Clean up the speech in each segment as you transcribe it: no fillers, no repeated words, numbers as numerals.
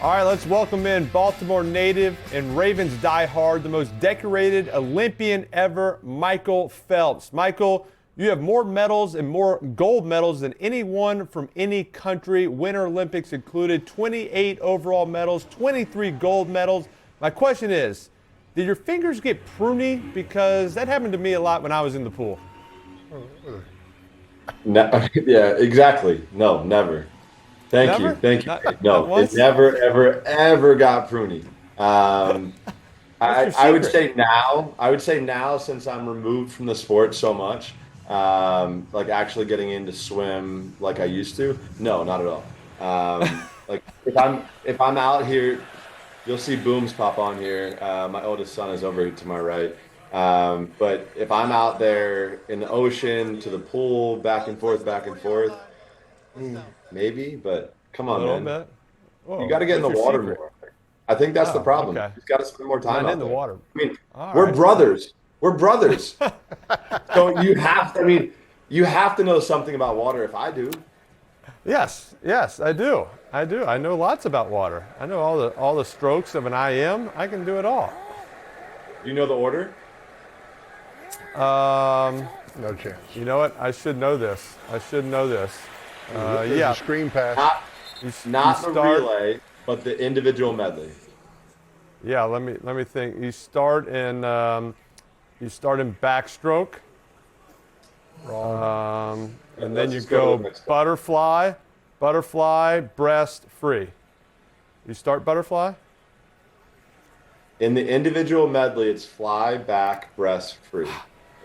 All right, let's welcome in Baltimore native and Ravens diehard, the most decorated Olympian ever, Michael Phelps. Michael, you have more medals and more gold medals than anyone from any country, Winter Olympics included, 28 overall medals, 23 gold medals. My question is, did your fingers get pruny? Because that happened to me a lot when I was in the pool. No, yeah, exactly. No, never. Thank you. No, it never, ever, ever got pruny. I would say now. I would say now, since I'm removed from the sport so much, like actually getting into swim like I used to. No, not at all. Like if I'm out here, you'll see booms pop on here. My oldest son is over to my right. But if I'm out there in the ocean to the pool, back and forth, maybe, but come on, man. Bit. Whoa, you got to get in the water more. I think that's the problem. Okay. You've got to spend more time out in the there. water. I mean, we're brothers. We're brothers. So you have to know something about water if I do. Yes, I do. I know lots about water. I know all the strokes of an IM. I can do it all. Do you know the order? No chance. You know what? I should know this. There's a screen pass. Not the relay, but the individual medley. Yeah, let me think. You start in backstroke. Wrong. And then you go butterfly, breast, free. You start butterfly? In the individual medley, it's fly, back, breast, free.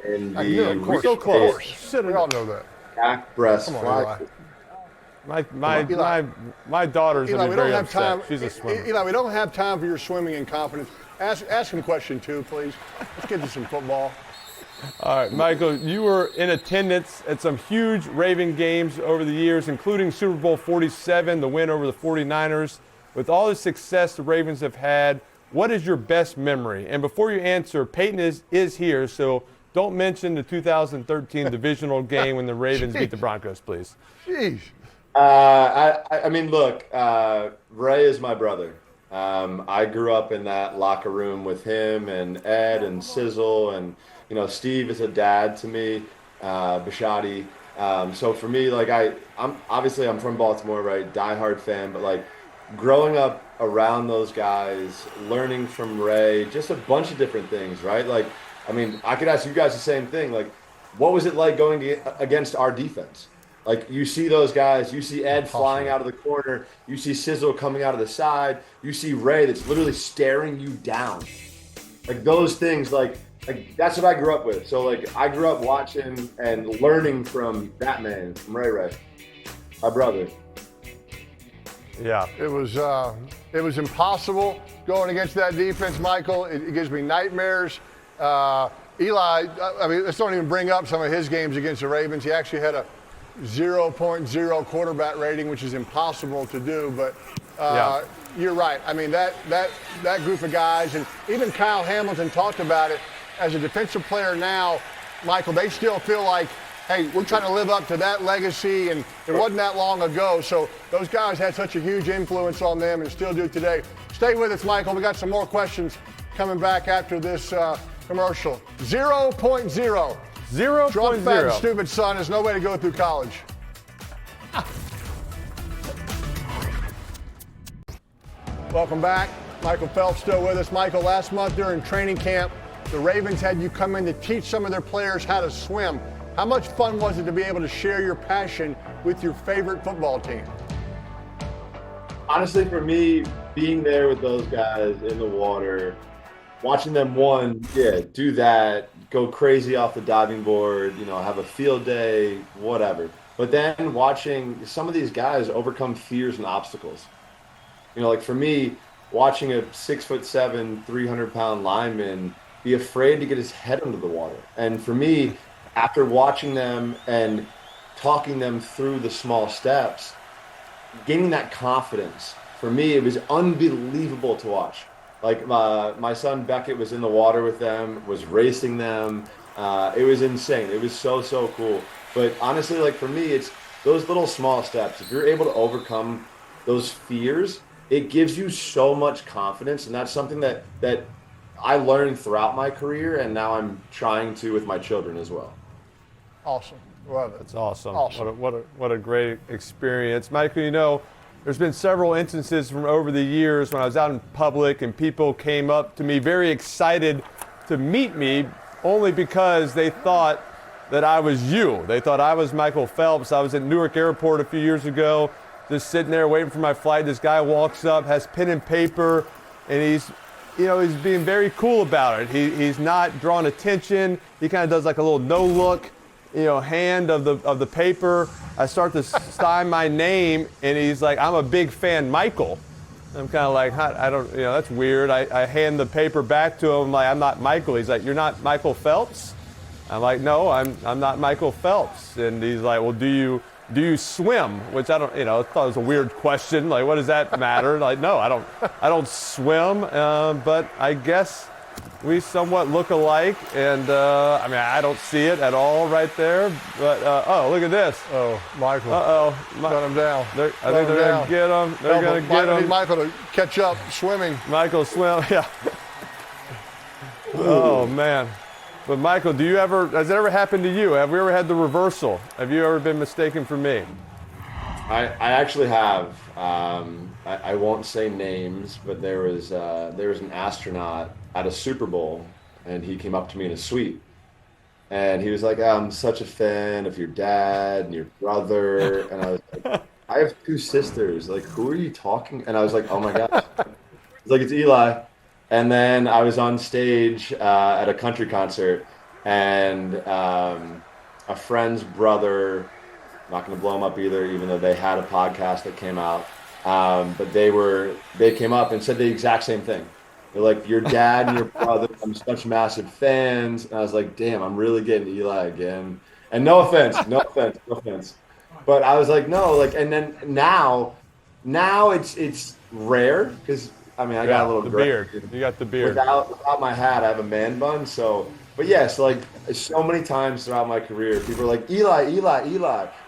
In the so close. We all know that. Back, breast, fly. My daughter's Eli, very upset. She's a swimmer. Eli, we don't have time for your swimming and confidence. Ask him question 2, please. Let's get to some football. All right, Michael, you were in attendance at some huge Raven games over the years, including Super Bowl 47, the win over the 49ers. With all the success the Ravens have had, what is your best memory? And before you answer, Peyton is here, so don't mention the 2013 divisional game when the Ravens beat the Broncos, please. Jeez. I mean, look, Ray is my brother. I grew up in that locker room with him and Ed and Sizzle, and Steve is a dad to me, Bishotti. So for me, like I'm from Baltimore, right? Diehard fan, but like growing up around those guys, learning from Ray, just a bunch of different things, right? Like, I mean, I could ask you guys the same thing. Like, what was it like going against our defense? Like, you see those guys, you see Ed flying out of the corner, you see Sizzle coming out of the side, you see Ray that's literally staring you down. Like, those things, like that's what I grew up with. So, like, I grew up watching and learning from that man, from Ray, my brother. Yeah. It was impossible going against that defense, Michael. It gives me nightmares. Eli, I mean, let's don't even bring up some of his games against the Ravens. He actually had a 0.0 quarterback rating, which is impossible to do. But you're right. I mean, that group of guys, and even Kyle Hamilton talked about it as a defensive player now, Michael, they still feel like, hey, we're trying to live up to that legacy, and it wasn't that long ago. So those guys had such a huge influence on them and still do today. Stay with us, Michael. We got some more questions coming back after this commercial. 0.0. 0.0. Drunk, fat, and stupid son is no way to go through college. Welcome back. Michael Phelps still with us. Michael, last month during training camp, the Ravens had you come in to teach some of their players how to swim. How much fun was it to be able to share your passion with your favorite football team? Honestly, for me, being there with those guys in the water, watching them do that, go crazy off the diving board, have a field day, whatever. But then watching some of these guys overcome fears and obstacles. Like for me, watching a 6'7", 300-pound lineman be afraid to get his head under the water. And for me, after watching them and talking them through the small steps, gaining that confidence, for me, it was unbelievable to watch. Like my son Beckett was in the water with them, was racing them. It was insane. It was so cool. But honestly, like for me, it's those little small steps. If you're able to overcome those fears, it gives you so much confidence, and that's something that I learned throughout my career, and now I'm trying to with my children as well. Awesome. Love it. That's awesome. Awesome. What a great experience. Michael, there's been several instances from over the years when I was out in public and people came up to me very excited to meet me only because they thought that I was you. They thought I was Michael Phelps. I was at Newark Airport a few years ago, just sitting there waiting for my flight. This guy walks up, has pen and paper, and he's being very cool about it. He's not drawing attention. He kind of does like a little no look, hand of the paper. I start to sign my name, and he's like, "I'm a big fan, Michael." I'm kind of like, I don't, that's weird. I hand the paper back to him, like, "I'm not Michael." He's like, "You're not Michael Phelps?" I'm like, "No, I'm not Michael Phelps." And he's like, "Well, do you swim?" Which I don't, I thought it was a weird question. Like, what does that matter? Like, no, I don't swim. But I guess we somewhat look alike. And I don't see it at all right there. But look at this. Oh, Michael. Got him down. I think they're gonna get him. They're gonna get him. Need Michael to catch up swimming. Michael swim. Yeah. Oh man. But Michael, has it ever happened to you? Have we ever had the reversal? Have you ever been mistaken for me? I actually have. I won't say names, but there was an astronaut at a Super Bowl, and he came up to me in a suite, and he was like, "I'm such a fan of your dad and your brother," and I was like, "I have 2 sisters. Like, who are you talking?" And I was like, "Oh my God!" He's like, "It's Eli." And then I was on stage at a country concert, and a friend's brother, I'm not going to blow him up either, even though they had a podcast that came out, but they came up and said the exact same thing. They're like, "Your dad and your brother, I'm such massive fans." And I was like, damn, I'm really getting Eli again. And no offense. But I was like, no, and then now it's rare because I got a little beard. You got the beard. Without my hat, I have a man bun. So, but yes, so many times throughout my career, people are like, "Eli."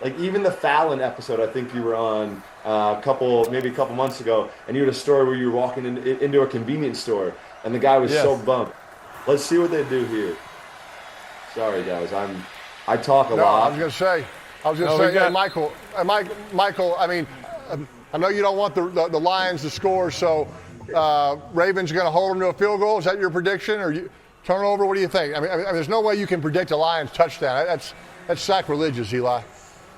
Like even the Fallon episode, I think you were on maybe a couple months ago, and you had a story where you were walking into a convenience store, and the guy was so bummed. Let's see what they do here. Sorry, guys, I talk a lot. I was gonna say, hey, Michael. I know you don't want the Lions to score, so. Ravens are going to hold them to a field goal. Is that your prediction, or turnover? What do you think? I mean, there's no way you can predict a Lions touchdown. That's sacrilegious, Eli.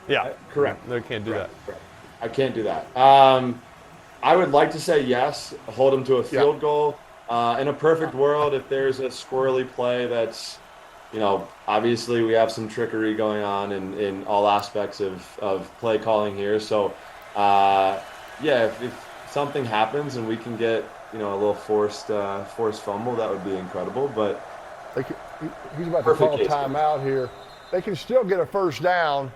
Yeah, correct. They can't do that. Correct. I can't do that. I would like to say yes, hold them to a field goal. In a perfect world, if there's a squirrely play that's, obviously we have some trickery going on in all aspects of play calling here. So, if something happens and we can get a little forced fumble, that would be incredible. But he's about to call a timeout here. They can still get a first down,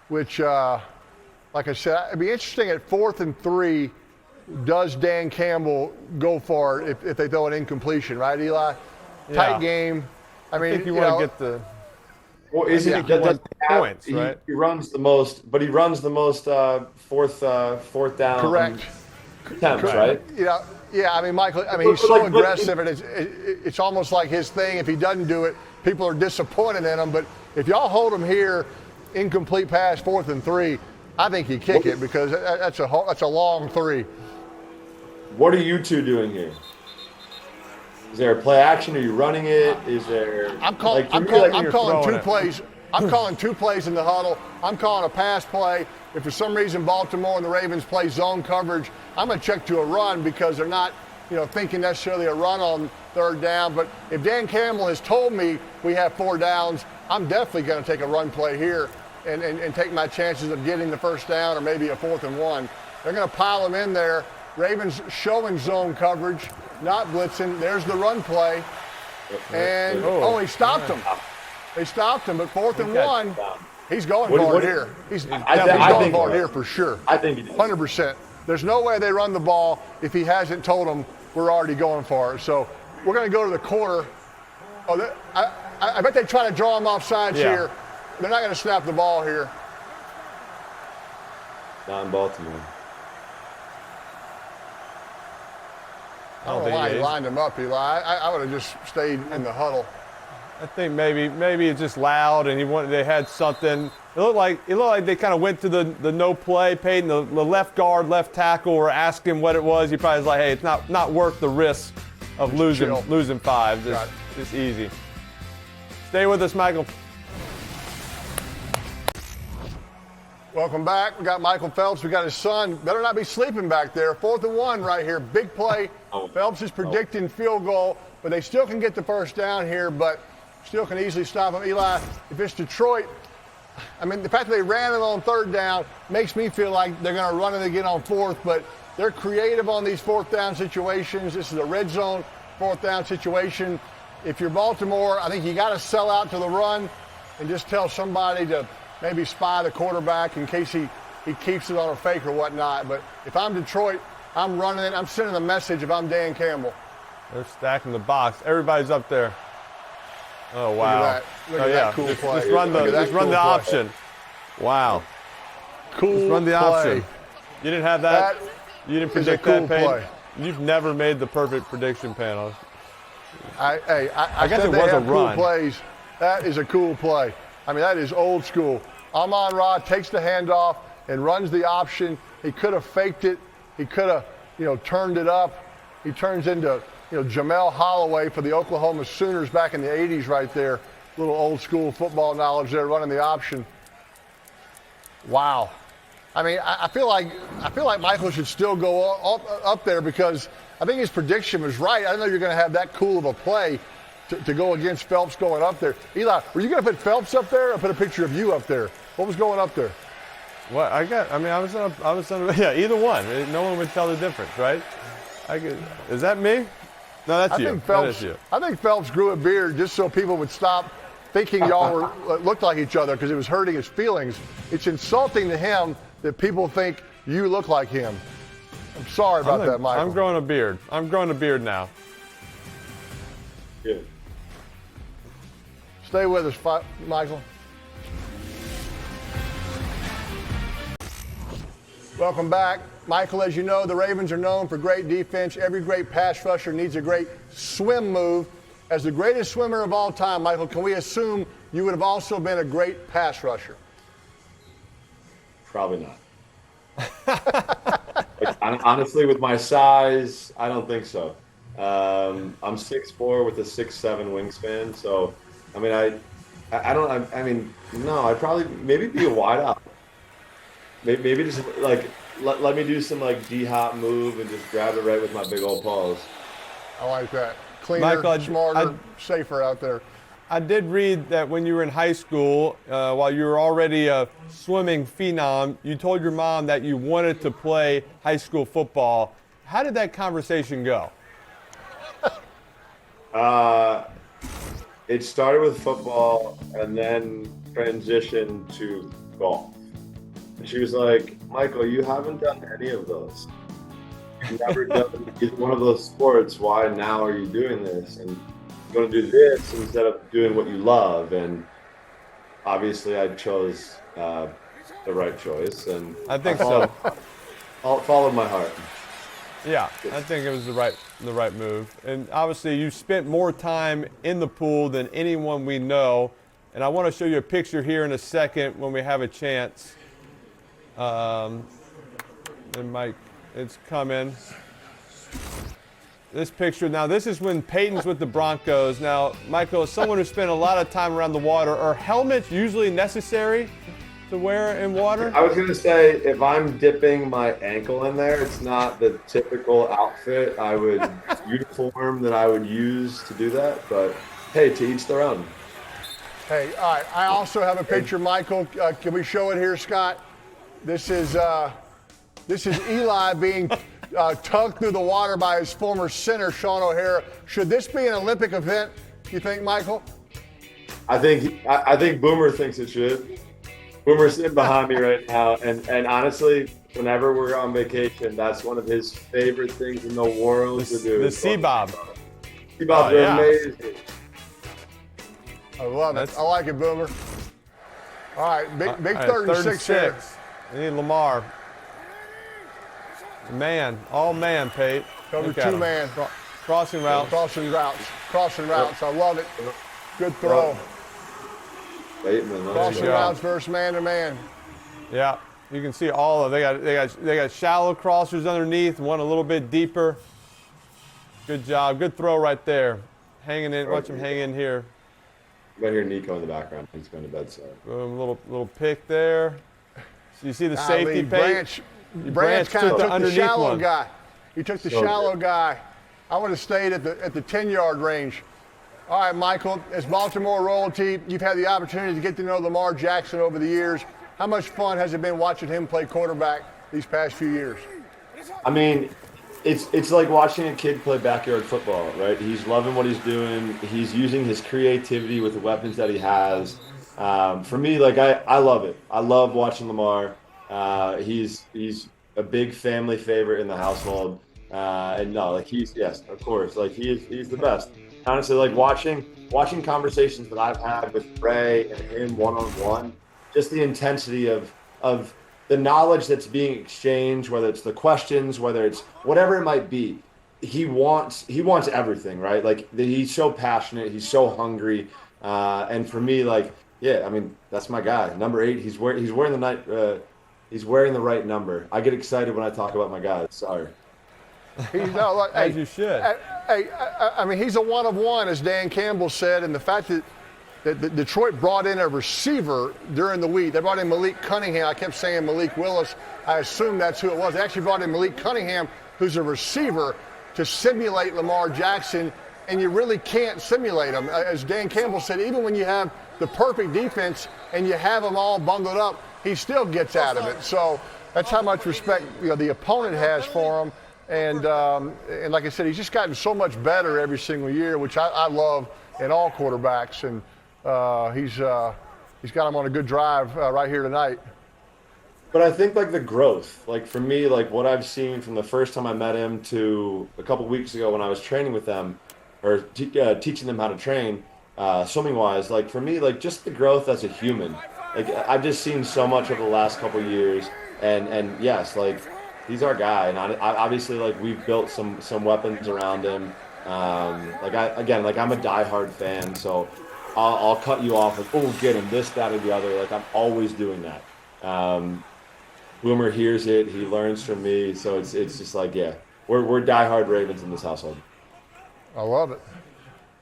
which, like I said, it'd be interesting at 4th and 3. Does Dan Campbell go for it if they throw an incompletion, right, Eli? Yeah. Tight game. I think you want to get the. Well, isn't he points, right? He runs the most, but he runs the most fourth down. Correct. Attempts, right? Michael. He's so aggressive, and it's almost like his thing. If he doesn't do it, people are disappointed in him. But if y'all hold him here, incomplete pass, 4th and 3, I think you kick it because that's a long 3. What are you 2 doing here? Is there a play action? Are you running it? Is there? I'm calling 2 plays. I'm calling 2 plays in the huddle. I'm calling a pass play. If for some reason Baltimore and the Ravens play zone coverage, I'm going to check to a run because they're not, thinking necessarily a run on 3rd down. But if Dan Campbell has told me we have 4 downs, I'm definitely going to take a run play here and take my chances of getting the first down or maybe a 4th and 1. They're going to pile them in there. Ravens showing zone coverage, not blitzing. There's the run play. And, he stopped him. They stopped him, but 4th and 1, he's going for it here. He's going for it here for sure. I think he did. 100%. There's no way they run the ball if he hasn't told them we're already going for it. So we're going to go to the corner. I bet they try to draw him off sides here. They're not going to snap the ball here. Not in Baltimore. I don't know why he lined him up, Eli. I would have just stayed in the huddle. I think maybe it's just loud, and they had something. It looked like they kind of went to the no play. Peyton, the left guard, left tackle, were asking what it was. He probably was like, hey, it's not worth the risk of losing 5. Just easy. Stay with us, Michael. Welcome back. We got Michael Phelps. We got his son. Better not be sleeping back there. 4th and 1 right here. Big play. Phelps is predicting field goal, but they still can get the first down here, but still can easily stop him. Eli, if it's Detroit, I mean, the fact that they ran it on 3rd down makes me feel like they're going to run it again on 4th, but they're creative on these 4th down situations. This is a red zone 4th down situation. If you're Baltimore, I think you got to sell out to the run and just tell somebody to maybe spy the quarterback in case he keeps it on a fake or whatnot. But if I'm Detroit, I'm running it. I'm sending a message if I'm Dan Campbell. They're stacking the box. Everybody's up there. Oh, wow. Look at that cool play. Just run the option. Wow. Cool Just run the option. You didn't have that? You didn't predict that, Peyton? You've never made the perfect prediction panel. I guess it was a run. Cool plays. That is a cool play. I mean, that is old school. Amon-Ra takes the handoff and runs the option. He could have faked it. He could have, turned it up. He turns into, Jamel Holloway for the Oklahoma Sooners back in the 80s right there. Little old school football knowledge there, running the option. Wow. I mean, I feel like Michael should still go up there because I think his prediction was right. I didn't know you're going to have that cool of a play to go against Phelps going up there. Eli, were you going to put Phelps up there or put a picture of you up there? What was going up there? What I was on, yeah, either one. No one would tell the difference, right? Is that me? No, that's you. I think Phelps grew a beard just so people would stop thinking y'all looked like each other because it was hurting his feelings. It's insulting to him that people think you look like him. I'm sorry about that, Michael. I'm growing a beard. I'm growing a beard now. Good. Stay with us, Michael. Welcome back. Michael, as you know, the Ravens are known for great defense. Every great pass rusher needs a great swim move. As the greatest swimmer of all time, Michael, can we assume you would have also been a great pass rusher? Probably not. Honestly, with my size, I don't think so. I'm 6'4" with a 6'7" wingspan, so I mean, no, I'd probably maybe be a wide out. Maybe just like let me do some like D-hop move and just grab it right with my big old paws. I like that. Cleaner, Michael, smarter, safer out there. I did read that when you were in high school, while you were already a swimming phenom, you told your mom that you wanted to play high school football. How did that conversation go? It started with football and then transitioned to golf. And she was like, Michael, you haven't done any of those. You've never done either one of those sports. Why now are you doing this? And you're going to do this instead of doing what you love. And obviously I chose the right choice. And I think so. I followed my heart. Yeah, I think it was the right move. And obviously you spent more time in the pool than anyone we know. And I want to show you a picture here in a second when we have a chance. And Mike, it's coming. This picture, now this is when Peyton's with the Broncos. Now, Michael, as someone who spent a lot of time around the water, are helmets usually necessary to wear in water? I was going to say, if I'm dipping my ankle in there, it's not the typical outfit uniform that I would use to do that. But hey, to each their own. Hey, all right. I also have a picture, Michael. Can we show it here, Scott? This is Eli being tugged through the water by his former center, Sean O'Hara. Should this be an Olympic event, you think, Michael? I think Boomer thinks it should. Boomer's sitting behind me right now, and honestly, whenever we're on vacation, that's one of his favorite things in the world to do. The sea bob. Sea bobs are amazing. I love it. I like it, Boomer. All right, big 36 here. We need Lamar. Man, all man, Pate. Cover Look at 2-man. Crossing route. Crossing routes. I love it. Good throw. Crossing routes versus man-to-man. Yeah, you can see all of. They got shallow crossers underneath. One a little bit deeper. Good job. Good throw right there. Hanging in. Watch him hang in here. You got hear Nico in the background. He's going to bed. So. Boom. Little pick there. So you see the safety Branch kind of took the shallow one. guy. He took the shallow guy. I would have stayed at the 10-yard range. All right, Michael, as Baltimore royalty, you've had the opportunity to get to know Lamar Jackson over the years. How much fun has it been watching him play quarterback these past few years? I mean, it's like watching a kid play backyard football, right? He's loving what he's doing. He's using his creativity with the weapons that he has. For me, like I love it. I love watching Lamar. He's a big family favorite in the household. And no, like he's of course, like he's the best. Honestly, like watching conversations that I've had with Ray and him one-on-one, just the intensity of the knowledge that's being exchanged, whether it's the questions, whether it's whatever it might be, he wants everything, right? Like he's so passionate, he's so hungry, and for me, like, yeah, I mean, that's my guy, number 8. He's wearing the right number. I get excited when I talk about my guys. Sorry. As you should. I mean, he's a one of one, as Dan Campbell said, and the fact that Detroit brought in a receiver during the week. They brought in Malik Cunningham. I kept saying Malik Willis. I assume that's who it was. They actually brought in Malik Cunningham, who's a receiver, to simulate Lamar Jackson, and you really can't simulate him. As Dan Campbell said, even when you have the perfect defense and you have them all bundled up, he still gets out of it. So that's how much respect the opponent has for him. And like I said, he's just gotten so much better every single year, which I love in all quarterbacks. And he's got him on a good drive right here tonight. But I think like the growth, like for me, like what I've seen from the first time I met him to a couple weeks ago when I was training with them, or teaching them how to train swimming wise, like for me, like just the growth as a human. Like I've just seen so much over the last couple years, and yes, like. He's our guy, and I obviously, like, we've built some weapons around him. I'm a diehard fan, so I'll cut you off with, oh, get him, this, that, or the other. Like, I'm always doing that. Boomer hears it, he learns from me, so it's just like, yeah, we're diehard Ravens in this household. I love it.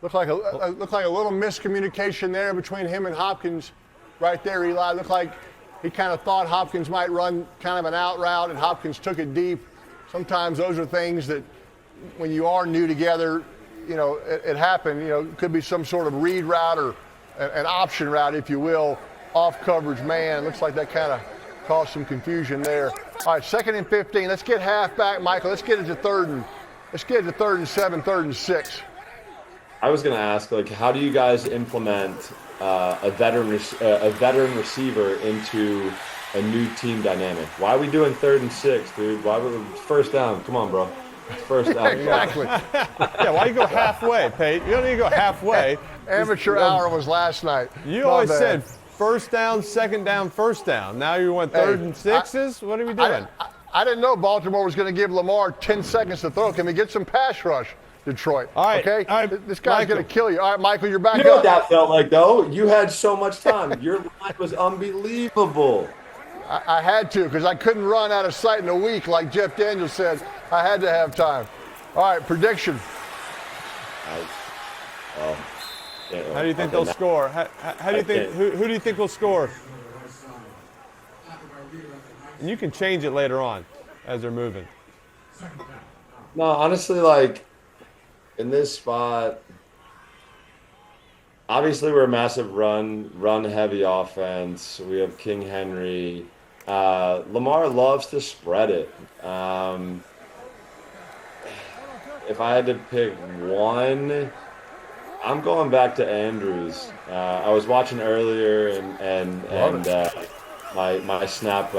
Looked like a little miscommunication there between him and Hopkins, right there, Eli. Looked like he kind of thought Hopkins might run kind of an out route, and Hopkins took it deep. Sometimes those are things that, when you are new together, it happened. It could be some sort of read route or an option route, if you will, off coverage man. Looks like that kind of caused some confusion there. All right, 2nd and 15. Let's get half back, Michael. Let's get it to 3rd and 7, 3rd and 6. I was going to ask, like, how do you guys implement a veteran receiver into a new team dynamic? Why are we doing 3rd and 6, dude? Why would first down? Come on, bro. First down. Exactly. Yeah, why you go halfway, Pete? You don't need to go halfway. Amateur hour was last night. You always said first down, second down, first down. Now you want 3rd and 6s? What are we doing? I didn't know Baltimore was going to give Lamar 10 seconds to throw. Can we get some pass rush, Detroit? All right. Okay? All right, this guy's going to kill you. All right, Michael, you're back You know up. what that felt like, though? You had so much time. Your line was unbelievable. I had to, because I couldn't run out of sight in a week, like Jeff Daniels said. I had to have time. All right, prediction. How do you think they'll score? How do you think? Who do you think will score? And you can change it later on as they're moving. No, honestly, like, in this spot, obviously we're a massive run-heavy offense. We have King Henry. Lamar loves to spread it. If I had to pick one, I'm going back to Andrews. I was watching earlier, and my snap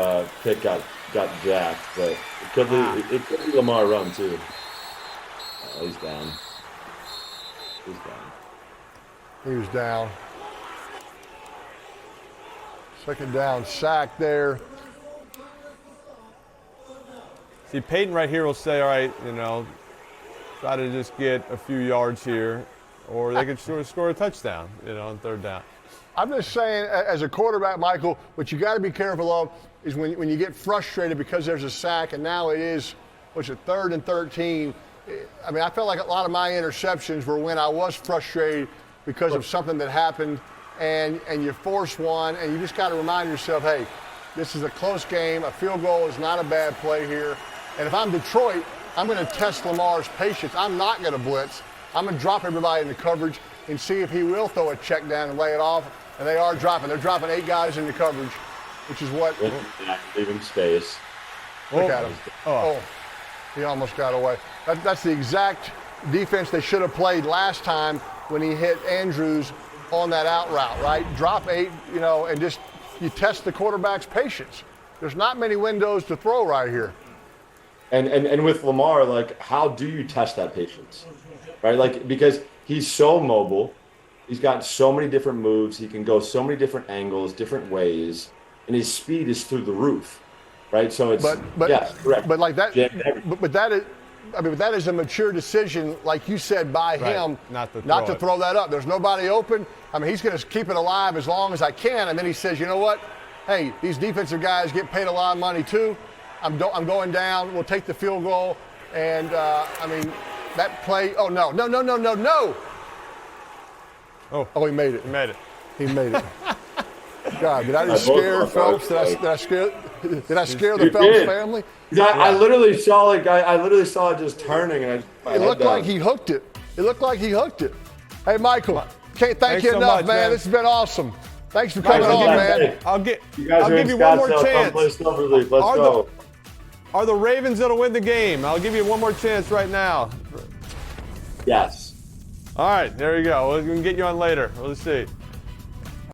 pick got jacked, but it could be Lamar run too. Oh, he's down. He was down. 2nd down, sack there. See, Peyton right here will say, all right, try to just get a few yards here, or they could score a touchdown, on third down. I'm just saying, as a quarterback, Michael, what you got to be careful of is when you get frustrated because there's a sack, and now it is, 3rd and 13. I mean, I felt like a lot of my interceptions were when I was frustrated because of something that happened, and you force one, and you just got to remind yourself, hey, this is a close game. A field goal is not a bad play here. And if I'm Detroit, I'm going to test Lamar's patience. I'm not going to blitz. I'm going to drop everybody in the coverage and see if he will throw a check down and lay it off. And they are dropping. They're dropping 8 guys in the coverage, which is what. Leaving space. Look at him. Oh, he almost got away. That's the exact defense they should have played last time when he hit Andrews on that out route, right? Drop 8, and just you test the quarterback's patience. There's not many windows to throw right here. And with Lamar, like, how do you test that patience, right? Like, because he's so mobile, he's got so many different moves, he can go so many different angles, different ways, and his speed is through the roof, right? So it's yes, correct. But like that, but that is a mature decision, like you said, by him, not to throw that up. There's nobody open. I mean, he's going to keep it alive as long as I can, and then he says, you know what? Hey, these defensive guys get paid a lot of money too. I'm going down. We'll take the field goal. And, that play. Oh, no. Oh, he made it. He made it. God, did I just scare Phelps? Did I scare the Phelps family? I literally saw it just turning. And it looked like he hooked it. Hey, Michael, can't thank you enough, man. This has been awesome. Thanks for coming on, man. I'll give you one more chance. Let's go. Are the Ravens going to win the game? I'll give you one more chance right now. Yes. All right, there you go. We can get you on later. Let's see.